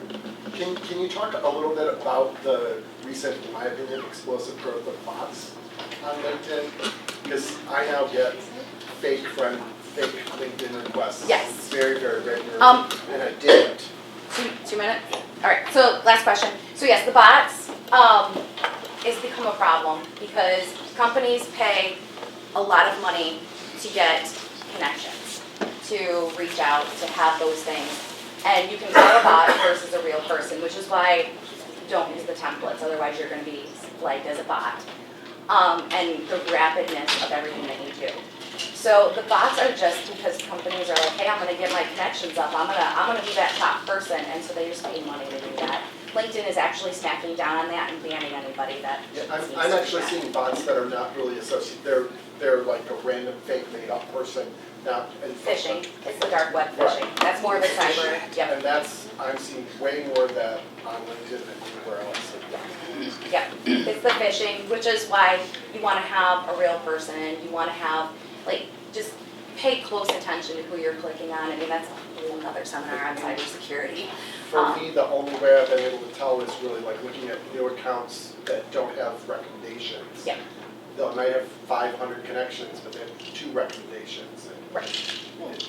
Speaker 17: Can you talk a little bit about the recent, in my opinion, explosive growth of bots on LinkedIn? Because I now get fake LinkedIn requests.
Speaker 3: Yes.
Speaker 17: Very, very regularly, and I didn't.
Speaker 3: 2 minutes? All right, so last question. So yes, the bots has become a problem because companies pay a lot of money to get connections, to reach out, to have those things. And you can tell a bot versus a real person, which is why don't use the templates, otherwise you're going to be flagged as a bot. And the rapidness of everything that you do. So the bots are just because companies are like, hey, I'm going to get my connections up. I'm gonna be that top person, and so they just pay money to do that. LinkedIn is actually smacking down on that and banning anybody that.
Speaker 17: Yeah, I'm actually seeing bots that are not really associated. They're like a random fake made up person. Not in
Speaker 3: Phishing. It's the dark web phishing.
Speaker 17: Right.
Speaker 3: That's more of a cyber. Yep.
Speaker 17: And I'm seeing way more of that on LinkedIn than anywhere else.
Speaker 3: Yep. It's the phishing, which is why you want to have a real person. You want to have, like, just pay close attention to who you're clicking on. I mean, that's a whole other seminar on cybersecurity.
Speaker 17: For me, the only way I've been able to tell is really like looking at new accounts that don't have recommendations.
Speaker 3: Yeah.
Speaker 17: They might have 500 connections, but they have 2 recommendations. And
Speaker 3: right.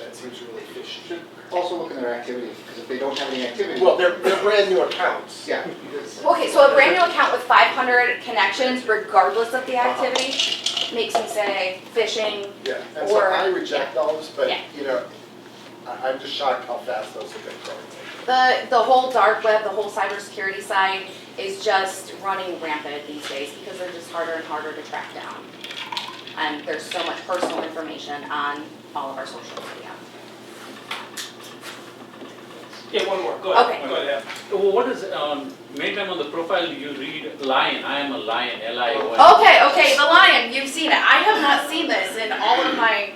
Speaker 17: That seems really fishy.
Speaker 14: Also look at their activity, because if they don't have any activity.
Speaker 17: Well, they're brand new accounts.
Speaker 14: Yeah.
Speaker 3: Okay, so a brand new account with 500 connections, regardless of the activity, makes me say phishing.
Speaker 17: Yeah, and so I reject those, but you know, I'm just shocked how fast those have been growing.
Speaker 3: The whole dark web, the whole cybersecurity side is just running rampant these days because they're just harder and harder to track down. And there's so much personal information on all of our social media.
Speaker 2: Yeah, one more. Go ahead.
Speaker 3: Okay.
Speaker 2: Go ahead.
Speaker 18: Well, what is, main time on the profile you read lion, I am a lion, L-I-O-N.
Speaker 3: Okay, the lion, you've seen it. I have not seen this in all of my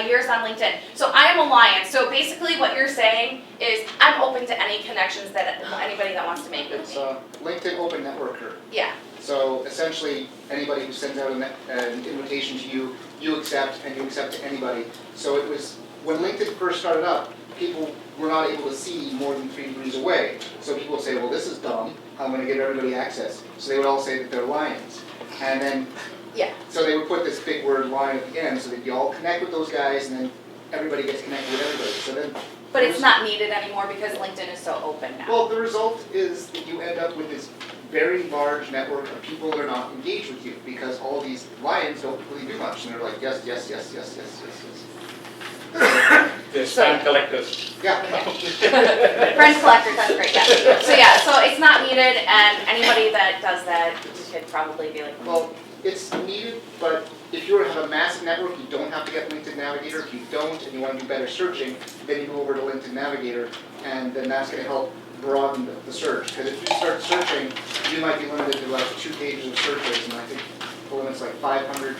Speaker 3: years on LinkedIn. So I am a lion. So basically what you're saying is I'm open to any connections that anybody that wants to make with
Speaker 14: It's
Speaker 3: me.
Speaker 14: LinkedIn Open Networker.
Speaker 3: Yeah.
Speaker 14: So essentially, anybody who sends out an invitation to you, you accept, and you accept to anybody. So it was, when LinkedIn first started up, people were not able to see more than 3 degrees away. So people would say, well, this is dumb. I'm going to give everybody access. So they would all say that they're lions. And then, so they would put this big word lion at the end so that you all connect with those guys, and then everybody gets connected with everybody. So then,
Speaker 3: But it's not needed anymore because LinkedIn is so open now.
Speaker 14: well, the result is that you end up with this very large network of people that are not engaged with you because all these lions don't really do much. And they're like, yes, yes, yes, yes, yes, yes, yes.
Speaker 18: They're spam collectors.
Speaker 14: Yeah.
Speaker 3: Friend collector, that's great, yeah. So yeah, so it's not needed, and anybody that does that could probably be like,
Speaker 14: well, it's needed, but if you have a massive network, you don't have to get LinkedIn Navigator. If you don't and you want to do better searching, then you go over to LinkedIn Navigator, and then that's going to help broaden the search. Because if you start searching, you might be limited to like 2 pages of searches, and I think the limit's like 500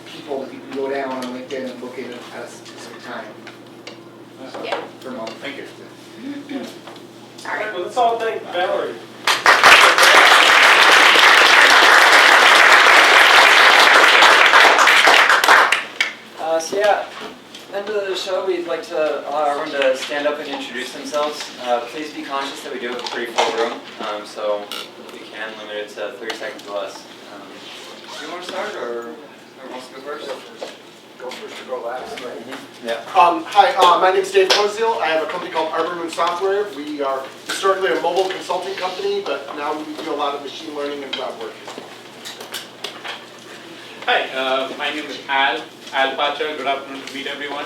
Speaker 14: people that you can go down on LinkedIn and look in at a specific time. Per month.
Speaker 18: Thank you.
Speaker 2: All right, well, let's all thank Valerie.
Speaker 1: So yeah, end of the show, we'd like to allow everyone to stand up and introduce themselves. Please be conscious that we do have a pretty full room, so if we can, limit it to 30 seconds or less. Do you want to start, or whoever wants to go first?
Speaker 17: Go first or go last, right?
Speaker 1: Yeah.
Speaker 17: Hi, my name's Dave Cozio. I have a company called Arbor Software. We are historically a mobile consulting company, but now we do a lot of machine learning and web work.
Speaker 18: Hi, my name is Al Pacha. Good afternoon to meet everyone.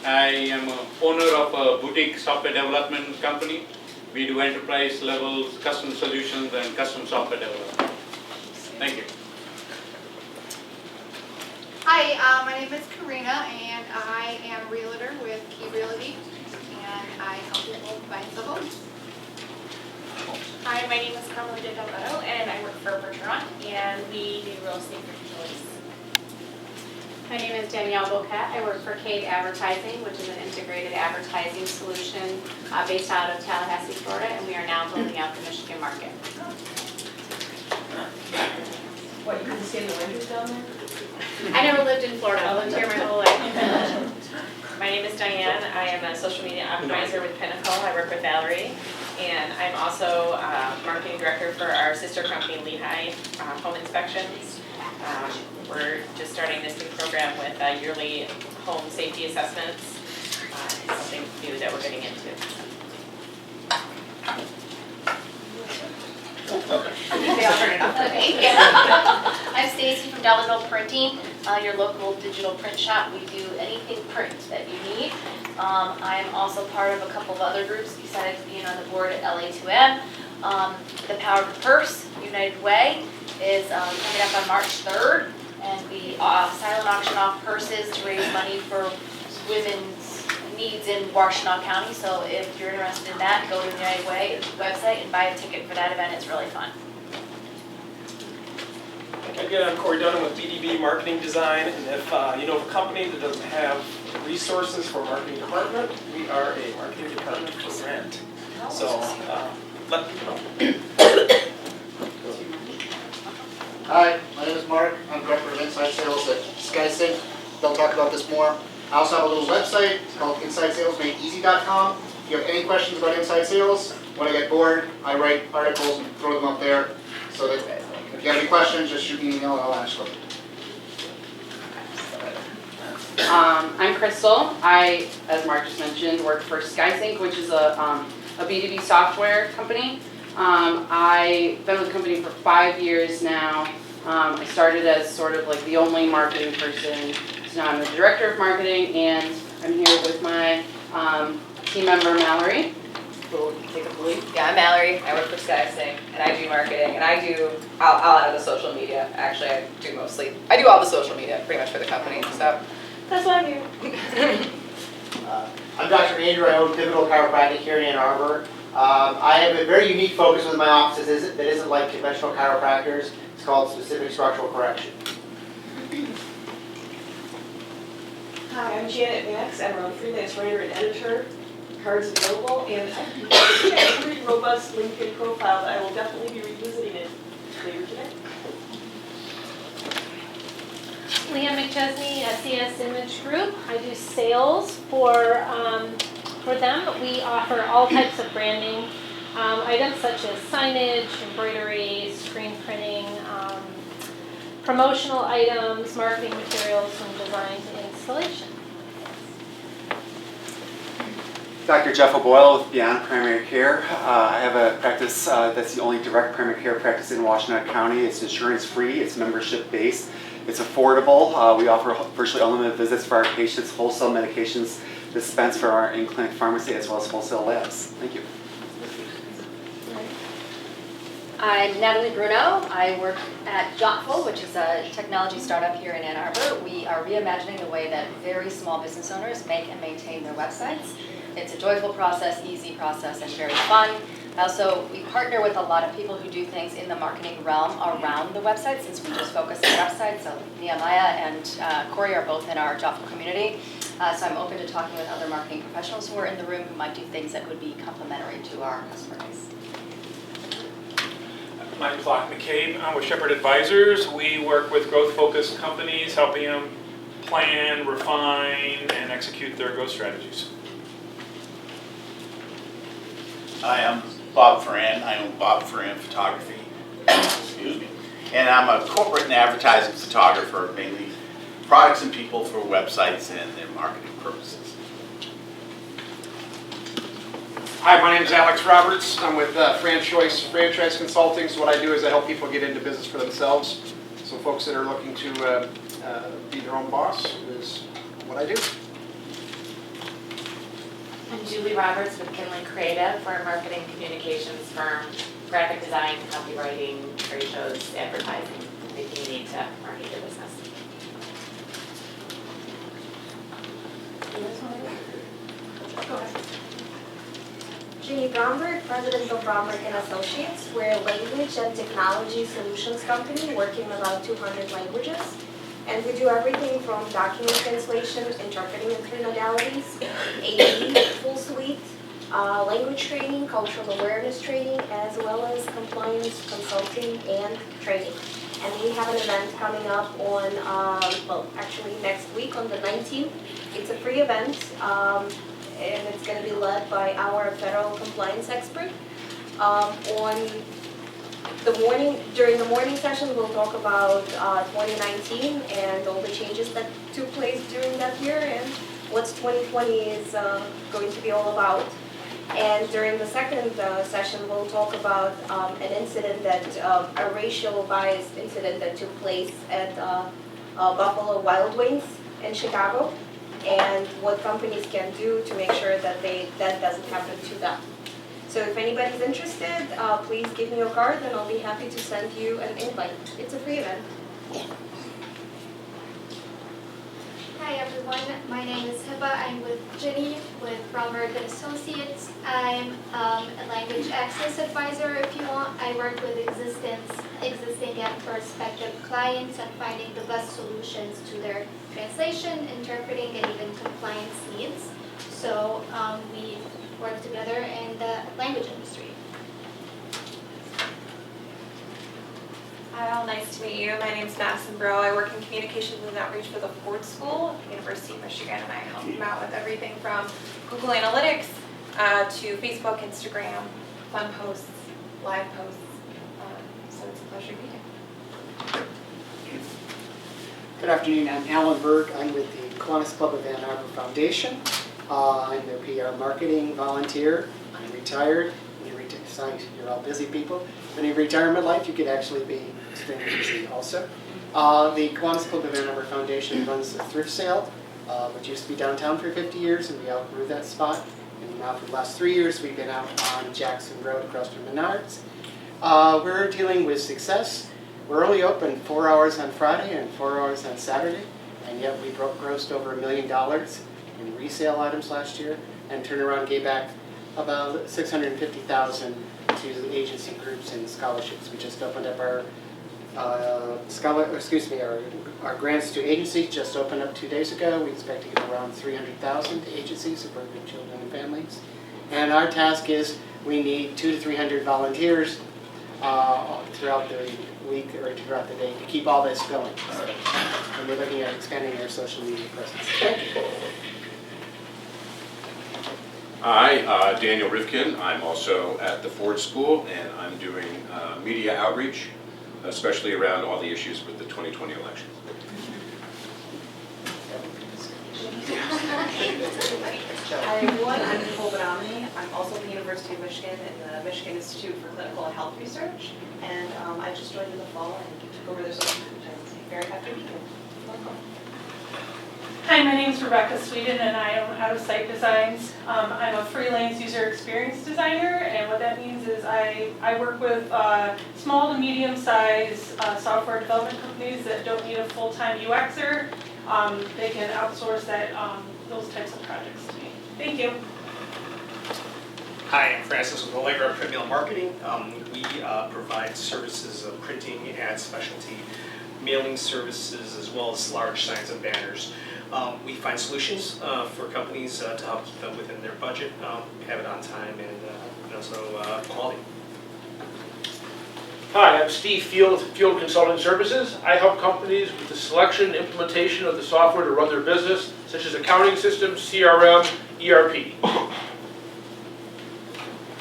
Speaker 18: I am a owner of a boutique software development company. We do enterprise level custom solutions and custom software development. Thank you.
Speaker 19: Hi, my name is Karina, and I am a realtor with Key Realty, and I help people buy the homes.
Speaker 6: Hi, my name is Carmelita Delgado, and I work for Bergeron, and we do real estate for utilities.
Speaker 8: My name is Danielle Boquette. I work for Cade Advertising, which is an integrated advertising solution based out of Tallahassee, Florida, and we are now building out the Michigan market.
Speaker 16: What, you can stand the winters down there?
Speaker 8: I never lived in Florida. I lived here my whole life.
Speaker 12: My name is Diane. I am a social media optimizer with Pinnacle. I work with Valerie. And I'm also marketing director for our sister company, Lehigh Home Inspections. We're just starting this new program with yearly home safety assessments. It's something new that we're getting into.
Speaker 6: They all heard it off. Okay, yeah. I'm Stacy from Delano Printing, your local digital print shop. We do anything print that you need. I'm also part of a couple of other groups besides being on the board at LA2M. The Power of the Purse, United Way, is coming up on March 3rd, and we silent auction off purses to raise money for women's needs in Washtenaw County. So if you're interested in that, go to the United Way website and buy a ticket for that event. It's really fun.
Speaker 2: Again, I'm Corey Dunham with BDB Marketing Design, and if you know of a company that doesn't have resources for a marketing department, we are a marketing department for rent. So let people know.
Speaker 14: Hi, my name is Mark. I'm Director of Inside Sales at SkySync. They'll talk about this more. I also have a little website. It's called InsideSalesMadeEasy.com. If you have any questions about inside sales, when I get bored, I write articles and throw them up there. So that if you have any questions, just shoot me an email and I'll answer them.
Speaker 10: I'm Crystal. I, as Mark just mentioned, work for SkySync, which is a B2B software company. I've been with the company for 5 years now. I started as sort of like the only marketing person. So now I'm the director of marketing, and I'm here with my team member, Mallory.
Speaker 20: Cool, take a lead. Yeah, I'm Mallory. I work for SkySync, and I do marketing, and I'll add the social media. Actually, I do all the social media pretty much for the company, so that's what I do.
Speaker 21: I'm Dr. Andrew. I own Pinnacle Chiropractic here in Ann Arbor. I have a very unique focus with my offices that isn't like conventional chiropractors. It's called specific structural correction.
Speaker 16: Hi, I'm Janet Max. I'm a freelance writer and editor. Cards available, and I have a pretty robust LinkedIn profile that I will definitely be revisiting it later today.
Speaker 11: Leah McChesney at CS Image Group. I do sales for them. We offer all types of branding items such as signage, embroidery, screen printing, promotional items, marketing materials, from design to installation.
Speaker 22: Dr. Jeff O'Boyle with Beyond Primary Care. I have a practice that's the only direct primary care practice in Washtenaw County. It's insurance-free, it's membership-based, it's affordable. We offer virtually unlimited visits for our patients, wholesale medications dispensed for our in-clinic pharmacy, as well as wholesale labs. Thank you.
Speaker 23: I'm Natalie Bruno. I work at Jotful, which is a technology startup here in Ann Arbor. We are reimagining the way that very small business owners make and maintain their websites. It's a joyful process, easy process, and very fun. Also, we partner with a lot of people who do things in the marketing realm around the website, since we just focus on websites. So Nehemiah and Corey are both in our Jotful community. So I'm open to talking with other marketing professionals who are in the room who might do things that would be complementary to our customer base.
Speaker 4: My name is Locke McCabe. I'm with Shepherd Advisors. We work with growth-focused companies, helping them plan, refine, and execute their growth strategies.
Speaker 7: Hi, I'm Bob Ferran. I own Bob Ferran Photography. Excuse me. And I'm a corporate and advertising photographer, mainly products and people for websites and their marketing purposes.
Speaker 9: Hi, my name is Alex Roberts. I'm with Franchise Consulting. So what I do is I help people get into business for themselves. So folks that are looking to be their own boss is what I do.
Speaker 12: I'm Julie Roberts with Kinley Creative. We're a marketing communications firm, graphic design, copywriting, trade shows, advertising, anything you need to market your business.
Speaker 13: Go ahead. Jeannie Bromberg, president of Bromberg & Associates. We're a language and technology solutions company working in about 200 languages. And we do everything from document translation, interpreting in 3 modalities, AD, full suite, language training, cultural awareness training, as well as compliance consulting and training. And we have an event coming up on, well, actually next week on the 19th. It's a free event, and it's going to be led by our federal compliance expert. During the morning session, we'll talk about 2019 and all the changes that took place during that year and what 2020 is going to be all about. And during the second session, we'll talk about an incident a racial bias incident that took place at Buffalo Wild Wings in Chicago, and what companies can do to make sure that that doesn't happen to them. So if anybody's interested, please give me your card and I'll be happy to send you an invite. It's a free event.
Speaker 24: Hi everyone, my name is Hiba. I'm with Ginny with Bromberg & Associates. I'm a language access advisor if you want. I work with existing and prospective clients and finding the best solutions to their translation, interpreting, and even compliance needs. So we work together in the language industry.
Speaker 25: Hi all, nice to meet you. My name is Madison Bro. I work in communications and outreach for the Ford School at the University of Michigan, and I help them out with everything from Google Analytics to Facebook, Instagram, fun posts, live posts. So it's a pleasure to be here.
Speaker 26: Good afternoon, I'm Alan Berg. I'm with the Kiwanis Club of Ann Arbor Foundation. I'm their PR marketing volunteer. I'm retired. You're all busy people. When you retire in life, you could actually be extremely busy also. The Kiwanis Club of Ann Arbor Foundation runs a thrift sale, which used to be downtown for 50 years, and we outgrew that spot. And now for the last 3 years, we've been out on Jackson Road across from Menards. We're dealing with success. We're only open 4 hours on Friday and 4 hours on Saturday, and yet we grossed over $1 million in resale items last year, and turned around and gave back about $650,000 to agency groups and scholarships. We just opened up our grants to agencies just opened up 2 days ago. We expect to give around $300,000 to agencies who work with children and families. And our task is we need 200 to 300 volunteers throughout the week or throughout the day to keep all this going. And we're looking at expanding our social media presence. Thank you.
Speaker 15: Hi, Daniel Rivkin. I'm also at the Ford School, and I'm doing media outreach, especially around all the issues with the 2020 election.
Speaker 27: Hi everyone, I'm Nicole Benami. I'm also at the University of Michigan in the Michigan Institute for Clinical and Health Research, and I just joined in the fall and took over their social media. I'm very happy to be here. Welcome.
Speaker 28: Hi, my name is Rebecca Sweden and I own Out of Sight Designs. I'm a freelance user experience designer, and what that means is I work with small to medium-sized software development companies that don't need a full-time UXer. They can outsource those types of projects to me. Thank you.
Speaker 29: Hi, I'm Francis with Allegra Print Mail Marketing. We provide services of printing and specialty mailing services, as well as large signs and banners. We find solutions for companies to help keep them within their budget, have it on time, and also quality.
Speaker 1: Hi, I'm Steve Field with Field Consulting Services. I help companies with the selection and implementation of the software to run their business, such as accounting systems, CRM, ERP.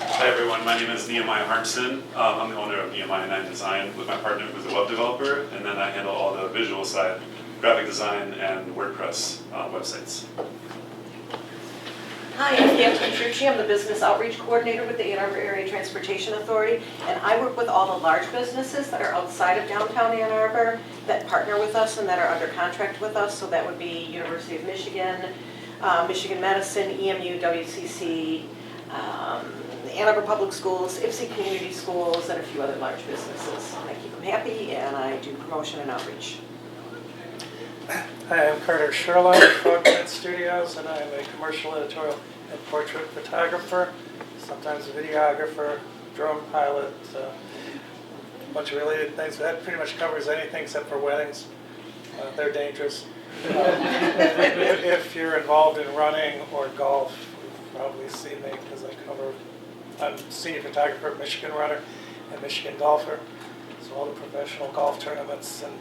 Speaker 2: Hi everyone, my name is Nehemiah Harkson. I'm the owner of Nehemiah 9 Design with my partner who's a web developer, and then I handle all the visual side, graphic design and WordPress websites.
Speaker 3: Hi, I'm Gail Petrucci. I'm the Business Outreach Coordinator with the Ann Arbor Area Transportation Authority, and I work with all the large businesses that are outside of downtown Ann Arbor that partner with us and that are under contract with us. So that would be University of Michigan, Michigan Medicine, EMU, WCC, Ann Arbor Public Schools, Ipsy Community Schools, and a few other large businesses. And I keep them happy, and I do promotion and outreach.
Speaker 5: Hi, I'm Carter Sherlock of Frogman Studios, and I'm a commercial editorial and portrait photographer, sometimes a videographer, drone pilot, a bunch of related things. That pretty much covers anything except for weddings. They're dangerous. If you're involved in running or golf, you've probably seen me because I'm senior photographer at Michigan Runner and Michigan Golfer. So all the professional golf tournaments and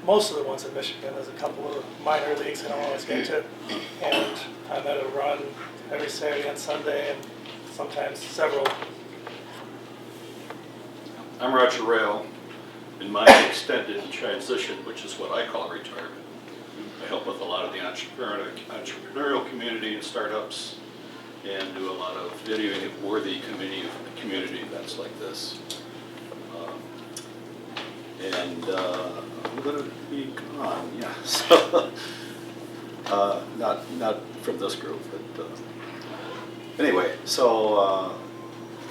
Speaker 5: most of the ones in Michigan. There's a couple of minor leagues I don't always get to. And I'm at a run every Saturday and Sunday, and sometimes several.
Speaker 6: I'm Roger Rayle. In my extended transition, which is what I call retirement, I help with a lot of the entrepreneurial community and startups, and do a lot of videoing of worthy community events like this. I'm going to be gone, yeah. So, not from this group, but anyway. So,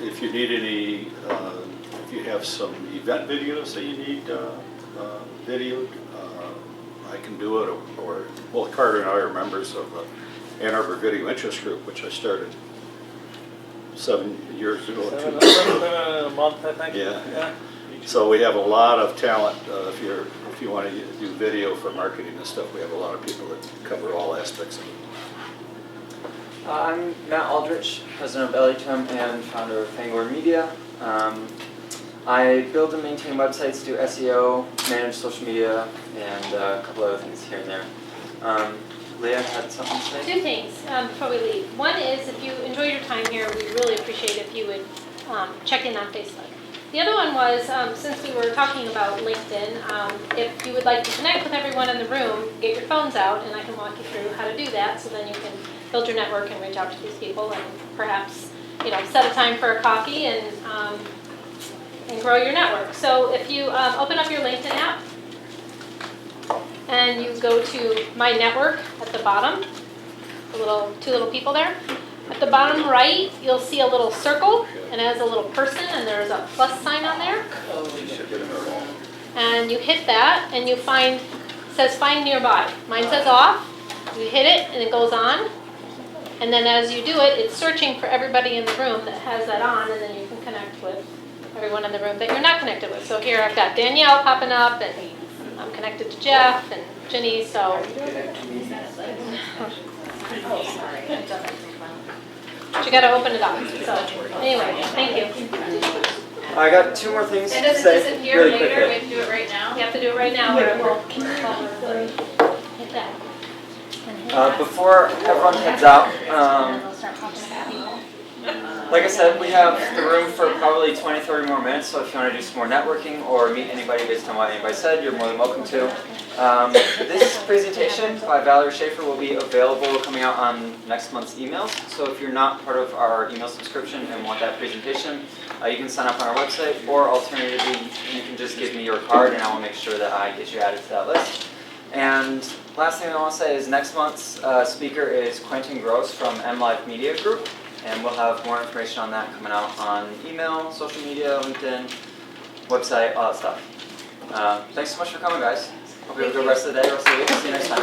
Speaker 6: if you need any, if you have some event videos that you need videoed, I can do it. Or both Carter and I are members of the Ann Arbor Video Interest Group, which I started 7 years ago.
Speaker 5: A month, I think.
Speaker 6: Yeah. So we have a lot of talent. If you want to do video for marketing and stuff, we have a lot of people that cover all aspects of it.
Speaker 8: I'm Matt Aldrich, president of LA2M and founder of Fangor Media. I build and maintain websites, do SEO, manage social media, and a couple other things here and there. Leah had something to say?
Speaker 11: Two things before we leave. One is, if you enjoy your time here, we really appreciate if you would check in on Facebook. The other one was, since we were talking about LinkedIn, if you would like to connect with everyone in the room, get your phones out, and I can walk you through how to do that, so then you can build your network and reach out to these people, and perhaps, set a time for a coffee and grow your network. So if you open up your LinkedIn app, and you go to My Network at the bottom, two little people there. At the bottom right, you'll see a little circle, and it has a little person, and there's a plus sign on there. And you hit that, and you it says Find Nearby. Mine says off. You hit it, and it goes on. And then as you do it, it's searching for everybody in the room that has that on, and then you can connect with everyone in the room that you're not connected with. So here I've got Danielle popping up, and I'm connected to Jeff and Ginny, so.
Speaker 23: Oh, sorry, I've done that.
Speaker 11: But you gotta open it up. So anyway, thank you.
Speaker 8: I got two more things
Speaker 11: And
Speaker 8: to
Speaker 11: does it
Speaker 8: say
Speaker 11: disappear
Speaker 8: really
Speaker 11: later?
Speaker 8: quickly.
Speaker 11: We have to do it right now? You have to do it right now, or it will hit that.
Speaker 8: Before everyone heads out, like I said, we have the room for probably 20-30 more minutes, so if you want to do some more networking or meet anybody based on what anybody said, you're more than welcome to. This presentation by Valerie Schaefer will be available coming out on next month's emails, so if you're not part of our email subscription and want that presentation, you can sign up on our website, or alternatively, you can just give me your card and I will make sure that I get you added to that list. And last thing I want to say is next month's speaker is Quentin Gross from MLive Media Group. And we'll have more information on that coming out on email, social media, LinkedIn, website, all that stuff. Thanks so much for coming, guys. Hope you have a good rest of the day, rest of the week. See you next time.